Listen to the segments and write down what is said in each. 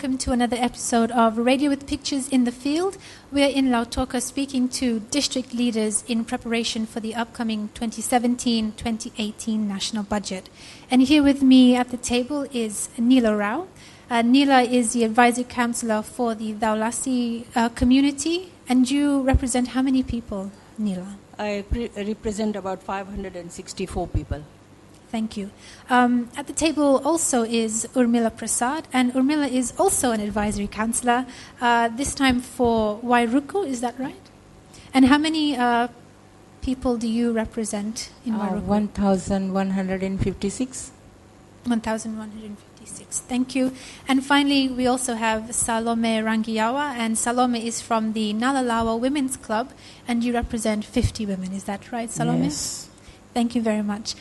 welcome to another episode of Radio with Pictures in the Field. We're in Lautoka speaking to district leaders in preparation for the upcoming 2017-2018 national budget. And here with me at the table is Nila Rao. Nila is the advisory councillor for the Daulasi community, and you represent how many people, Nila? I represent about 564 people. Thank you. At the table also is Urmila Prasad, and Urmila is also an advisory councillor, this time for Wairuku, is that right? And how many people do you represent in Wairuku? 1,156. 1,156. Thank you. And finally, we also have Salome Raqiyawa, and Salome is from the Nalalawa Women's Club, and you represent 50 women. Is that right, Salome? Yes. Thank you very much.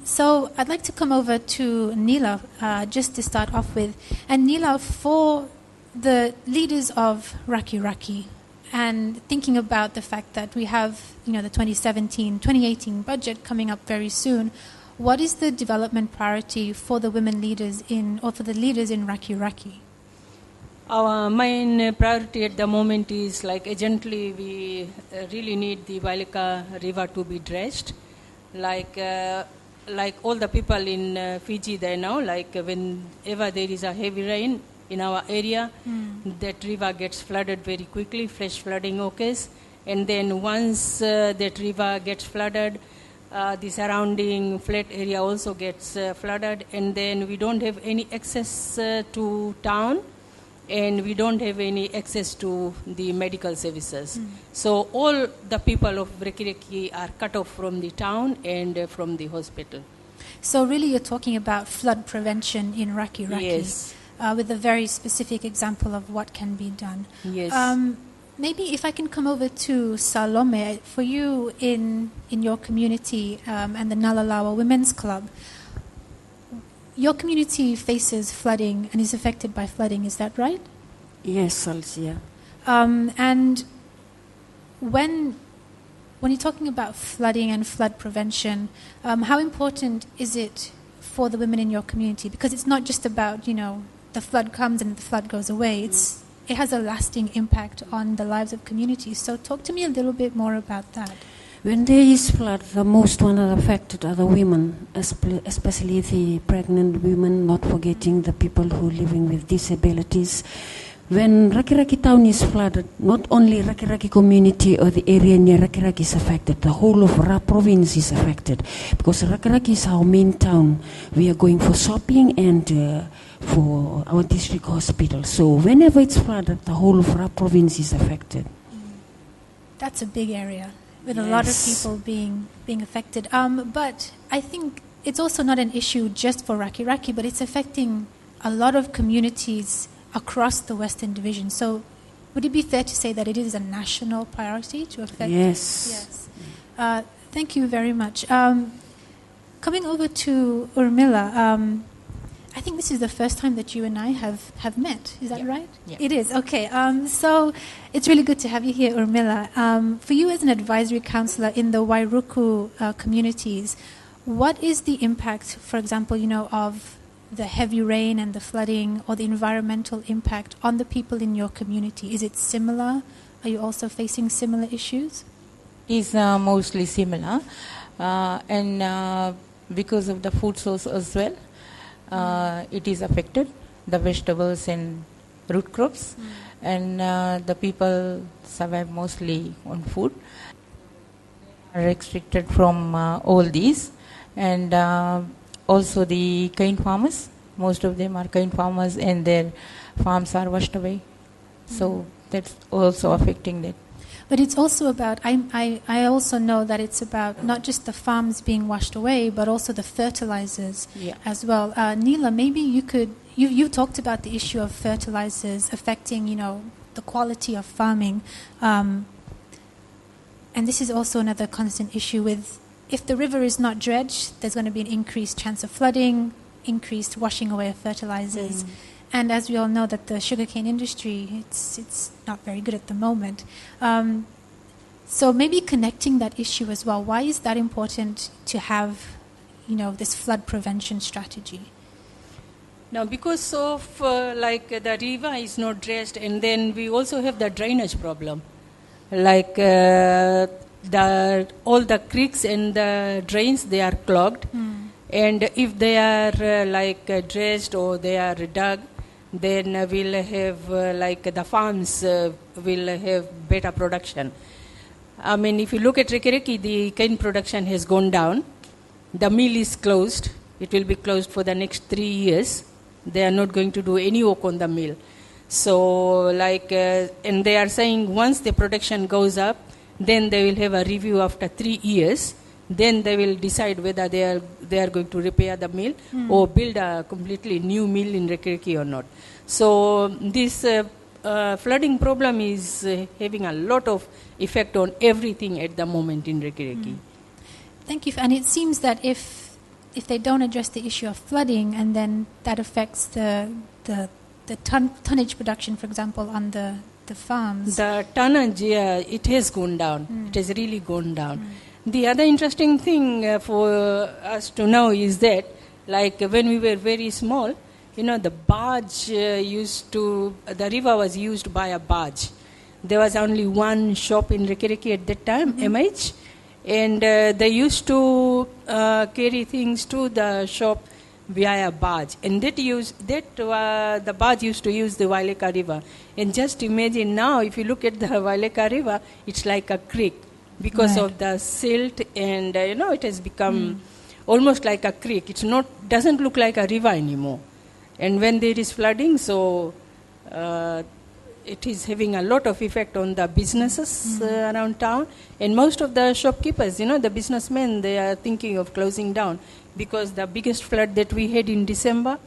So I'd like to come over to Nila just to start off with. And Nila, for the leaders of Rakiraki, and thinking about the fact that we have, the 2017-2018 budget coming up very soon, what is the development priority for the women leaders for the leaders in Rakiraki? Our main priority at the moment is urgently we really need the Wailika River to be dredged. Like all the people in Fiji there now, whenever there is a heavy rain in our area, that river gets flooded very quickly, flash flooding occurs. And then once that river gets flooded, the surrounding flat area also gets flooded, and then we don't have any access to town, and we don't have any access to the medical services. So all the people of Rakiraki are cut off from the town and from the hospital. So really you're talking about flood prevention in Rakiraki. Yes. With a very specific example of what can be done. Yes. Maybe if I can come over to Salome, for you in your community and the Nalalawa Women's Club, your community faces flooding and is affected by flooding, is that right? Yes, Alisia. And when you're talking about flooding and flood prevention, how important is it for the women in your community? Because it's not just about, the flood comes and the flood goes away. It has a lasting impact on the lives of communities. So talk to me a little bit more about that. When there is flood, the most one are affected are the women, especially the pregnant women, not forgetting the people who are living with disabilities. When Rakiraki town is flooded, not only Rakiraki community or the area near Rakiraki is affected, the whole of Ra province is affected. Because Rakiraki is our main town. We are going for shopping and for our district hospital. So whenever it's flooded, the whole of Ra province is affected. That's a big area, with a lot of people being affected. But I think it's also not an issue just for Rakiraki, but it's affecting a lot of communities across the Western Division. So would it be fair to say that it is a national priority to affect? Yes. Thank you very much. Coming over to Urmila, I think this is the first time that you and I have met. Is that right? Yeah. It is. Okay. So it's really good to have you here, Urmila. For you as an advisory councillor in the Wairuku communities, what is the impact, for example, of the heavy rain and the flooding, or the environmental impact on the people in your community? Is it similar? Are you also facing similar issues? It is mostly similar, and because of the food source as well, it is affected, the vegetables and root crops, and the people survive mostly on food. Are restricted from all these, and also the cane farmers, most of them are cane farmers, and their farms are washed away. So that's also affecting that. But it's also about, I also know that it's about not just the farms being washed away, but also the fertilizers as well. Nila, maybe you talked about the issue of fertilizers affecting, the quality of farming. And this is also another constant issue with, if the river is not dredged, there's going to be an increased chance of flooding, increased washing away of fertilizers. And as we all know that the sugarcane industry, it's not very good at the moment. So maybe connecting that issue as well. Why is that important to have, this flood prevention strategy? Now, because of like the river is not dressed, and then we also have the drainage problem. Like all the creeks and the drains, they are clogged. And if they are dressed or they are dug, then we'll have like the farms will have better production. I mean, if you look at Rakiraki, the cane production has gone down. The mill is closed. It will be closed for the next 3 years. They are not going to do any work on the mill. So, and they are saying once the production goes up, then they will have a review after 3 years. Then they will decide whether they are going to repair the mill or build a completely new mill in Rakiraki or not. So this flooding problem is having a lot of effect on everything at the moment in Rakiraki. Thank you. And it seems that if they don't address the issue of flooding, and then that affects the tonnage production, for example, on the farms. The tonnage, it has gone down. It has really gone down. The other interesting thing for us to know is that, like when we were very small, the barge the river was used by a barge. There was only one shop in Rakiraki at that time, MH, and they used to carry things to the shop via barge. And the barge used to use the Waileka River. And just imagine now, if you look at the Waileka River, it's like a creek. Because of the silt, and it has become almost like a creek. Doesn't look like a river anymore. And when there is flooding, so it is having a lot of effect on the businesses around town. And most of the shopkeepers, the businessmen, they are thinking of closing down, because the biggest flood that we had in December,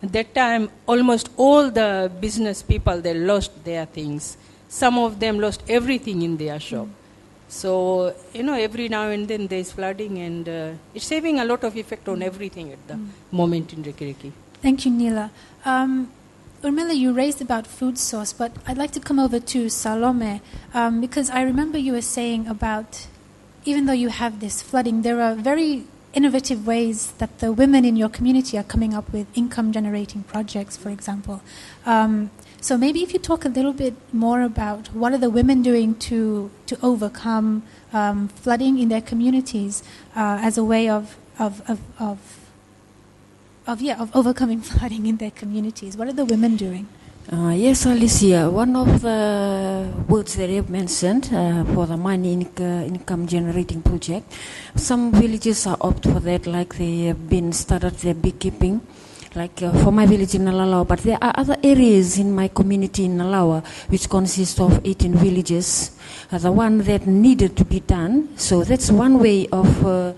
at that time, almost all the business people, they lost their things. Some of them lost everything in their shop. So, every now and then there is flooding, and it's having a lot of effect on everything at the moment in Rakiraki. Thank you, Nila. Urmila, you raised about food source, but I'd like to come over to Salome, because I remember you were saying about, even though you have this flooding, there are very innovative ways that the women in your community are coming up with income-generating projects, for example. So maybe if you talk a little bit more about what are the women doing to overcome flooding in their communities as a way of overcoming flooding in their communities. What are the women doing? Yes, Alisia, one of the words that you have mentioned for the money income generating project, some villages are opt for that, like they have been started their beekeeping. Like for my village in Nalalawa, but there are other areas in my community in Nalalawa which consist of 18 villages, the one that needed to be done. So that's one way of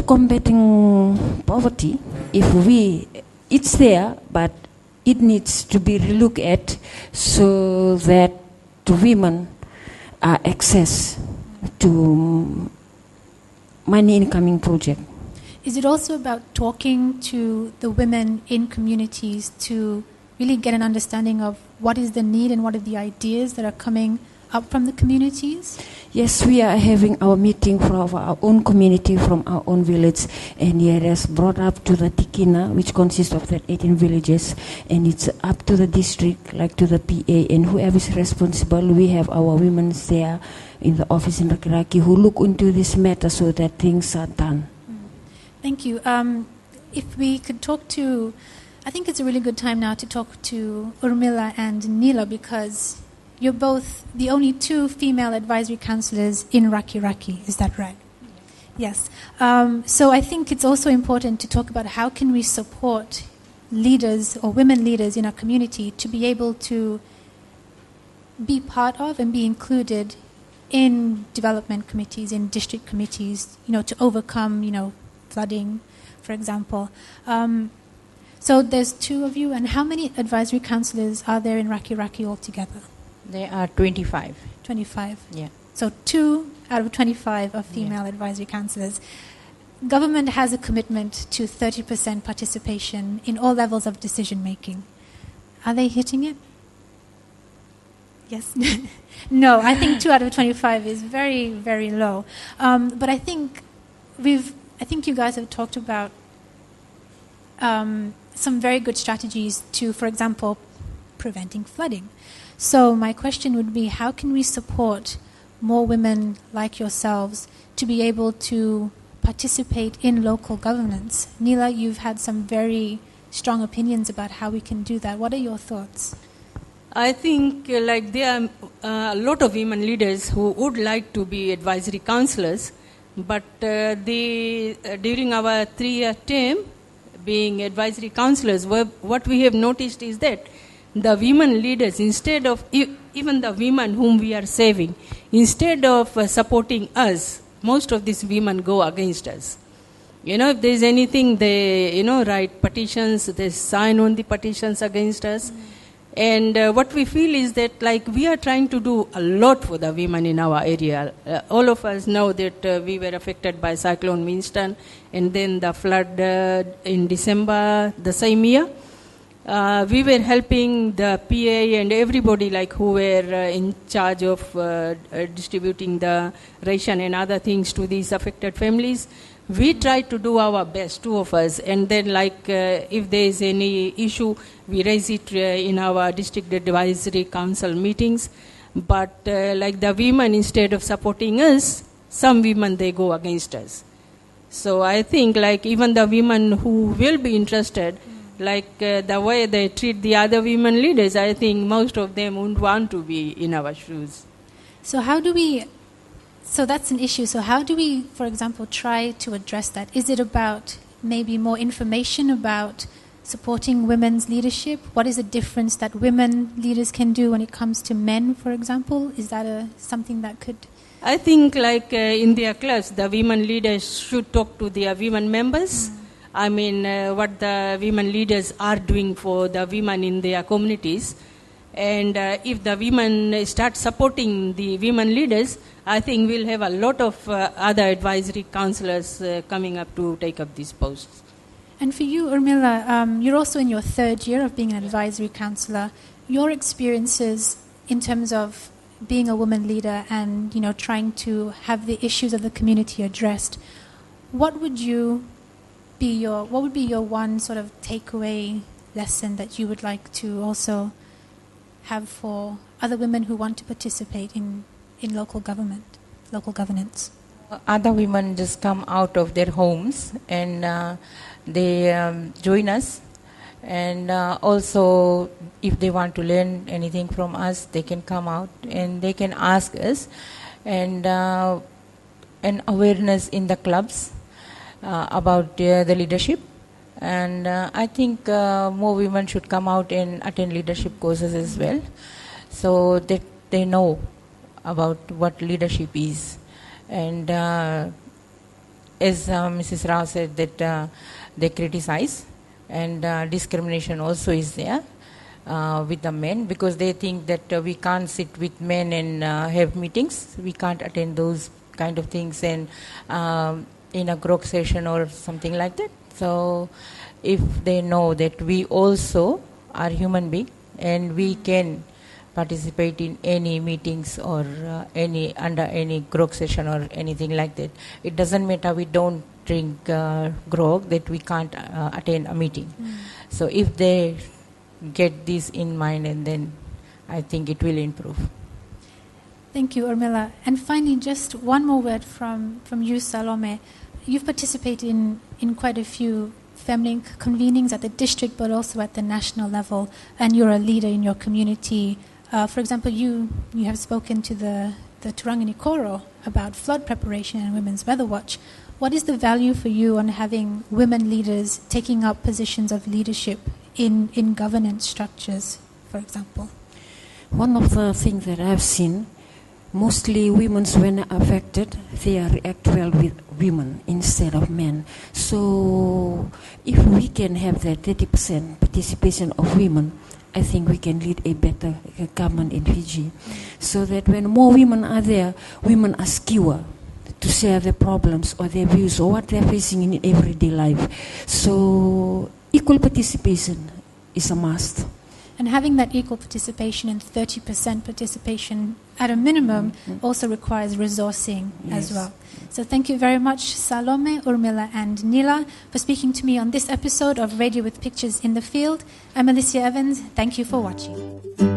combating poverty. It's there, but it needs to be relooked at so that the women are access to money incoming project. Is it also about talking to the women in communities to really get an understanding of what is the need and what are the ideas that are coming up from the communities? Yes, we are having our meeting for our own community from our own village, and it has brought up to the Tikina, which consists of that 18 villages, and it's up to the district, like to the PA, and whoever is responsible. We have our women there in the office in Rakiraki who look into this matter so that things are done. Thank you. If we could talk to, I think it's a really good time now to talk to Urmila and Nila, because you're both the only two female advisory councillors in Rakiraki. Is that right? Yes. So I think it's also important to talk about how can we support leaders or women leaders in our community to be able to be part of and be included in development committees, in district committees, to overcome, flooding, for example. So there's two of you, and how many advisory councillors are there in Rakiraki altogether? There are 25. 25? Yeah. So 2 out of 25 are female advisory councillors. Government has a commitment to 30% participation in all levels of decision making. Are they hitting it? Yes? No, I think 2 out of 25 is very, very low. But I think you guys have talked about some very good strategies to, for example, preventing flooding. So my question would be, how can we support more women like yourselves to be able to participate in local governance? Nila, you've had some very strong opinions about how we can do that. What are your thoughts? I think like there are a lot of women leaders who would like to be advisory councillors, but during our 3-year term being advisory councillors, what we have noticed is that the women leaders, instead of even the women whom we are saving, instead of supporting us, most of these women go against us. If there is anything, they write petitions, they sign on the petitions against us. And what we feel is that like we are trying to do a lot for the women in our area. All of us know that we were affected by Cyclone Winston and then the flood in December the same year. We were helping the PA and everybody like who were in charge of distributing the ration and other things to these affected families. We try to do our best, two of us, and then like if there is any issue, we raise it in our district advisory council meetings. But like the women, instead of supporting us, some women, they go against us. So I think like even the women who will be interested, like the way they treat the other women leaders, I think most of them wouldn't want to be in our shoes. So so that's an issue. So how do we, for example, try to address that? Is it about maybe more information about supporting women's leadership? What is the difference that women leaders can do when it comes to men, for example? Is that something that could... I think like in their clubs, the women leaders should talk to their women members. I mean, what the women leaders are doing for the women in their communities. And if the women start supporting the women leaders, I think we'll have a lot of other advisory councillors coming up to take up these posts. And for you, Urmila, you're also in your 3rd year of being an advisory councillor. Your experiences in terms of being a woman leader and, trying to have the issues of the community addressed, what would be your one sort of takeaway lesson that you would like to also have for other women who want to participate in local governance? Other women just come out of their homes and they join us. And also, if they want to learn anything from us, they can come out and they can ask us. And awareness in the clubs about the leadership. And I think more women should come out and attend leadership courses as well, so that they know about what leadership is. And as Mrs. Rao said, that they criticize, and discrimination also is there with the men, because they think that we can't sit with men and have meetings. We can't attend those kind of things and in a grok session or something like that. So if they know that we also are human beings and we can participate in any meetings or under any grog session or anything like that, it doesn't matter we don't drink grog that we can't attend a meeting. So if they get this in mind, and then I think it will improve. Thank you, Urmila. And finally, just one more word from you, Salome. You've participated in quite a few family convenings at the district, but also at the national level, and you're a leader in your community. For example, you have spoken to the Turangani Koro about flood preparation and Women's Weather Watch. What is the value for you on having women leaders taking up positions of leadership in governance structures, for example? One of the things that I've seen, mostly women, when affected, they react well with women instead of men. So if we can have that 30% participation of women, I think we can lead a better government in Fiji. So that when more women are there, women are secure to share their problems or their views or what they're facing in everyday life. So equal participation is a must. And having that equal participation and 30% participation at a minimum also requires resourcing as well. So thank you very much, Salome, Urmila and Nila, for speaking to me on this episode of Radio with Pictures in the Field. I'm Alisia Evans. Thank you for watching.